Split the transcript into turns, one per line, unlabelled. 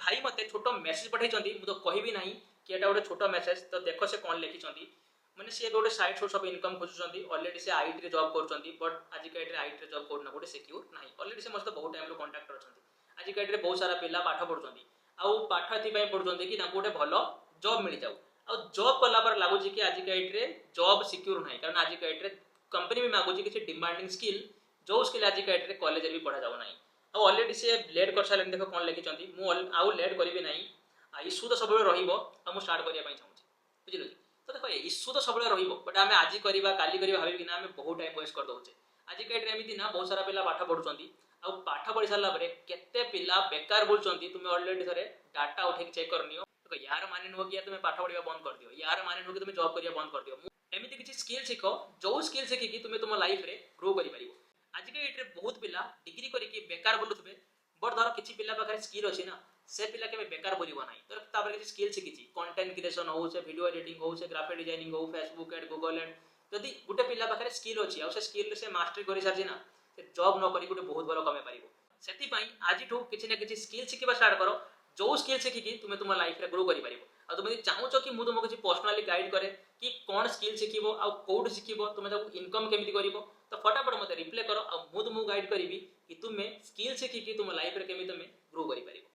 भाई मते छोट मेसेज पठाई तो कहबी ना कि एटा गोटे छोट मेसेज तो देख से कौन लिखिं मैंने सी गोटे साइड सोर्स ऑफ इनकम खोजुंट ऑलरेडी से आईटी जॉब कर बट आज के आईटी जॉब करना गोटे सिक्योर ना ऑलरेडी से मत बहुत टाइम कंटाक्ट अच्छा आज के बहुत सारा पिला पाठ पढ़ुं आउ पाठ ये पढ़ुं कि गोटे भल जॉब मिल जाऊ आ जॉब कला लगुच कि आज के आईटी जॉब सिक्योर ना कारण आज के आईटी कंपनी भी मागुची किसी डिमांडिंग स्किल जो स्किल आज के आईटी कॉलेज भी पढ़ा जाऊ ना ऑलरेडी से लेट कर सारे देख कौन लिखिं आउ लेट करी ना इश्यू तो सब रुझे स्टार्ट करने चाहूँगी बुझे तो देख इश्यू तो सब बट आम आज करवा काली करवा भावी ना बहुत टाइम वेस्ट कर दौचे आज के एमती ना बहुत सारा पिला पाठ पढ़ुं आ पाठ पढ़ी सारा केते पिला बेकार बुलूँ तुम ऑलरेडी थे डाटा उठे चेक करनी यार माने नुह कि तुम पाठ पढ़ा बंद कर दियो यार माने नुह कि तुम जॉब करवा बंद कर दियो एमती किसी स्किल शिख जो स्किल शिखिकी तुम तुम लाइफ रे ग्रो कर आज के ये बहुत पिला डिग्री करके बेकार बुलुवे बट धर किसी पिला पाखे स्किल अच्छी ना से पिला के बेकार बुलवा ना तो किसी स्किल शिखी कंटेंट क्रिएशन हो से वीडियो एडिटिंग हो से ग्राफिक डिजाइनिंग हो फेसबुक एड गूगल एड जदि गोटे पिला पाखे स्किल अच्छी आ स्किल से मास्टरी कर सारी ना जॉब न करी गोटे बहुत भल कमे पार से आज किसी ना किसी स्किल शिखा स्टार्ट कर जो स्किल शिखिकी तुम तुम लाइफ रे ग्रो कर तुम चाहूच कि मुझे तुमको किसी पर्सनाली गाइड करे कि कौन स्किल शिखब आउट शिखब तुम इनकम केमी कर तो फटाफट मत रिप्लाई कर मुझे तुमको गाइड करी कि तुम स्किल शिखिकी तुम लाइफ रे केमी तुम ग्रो कर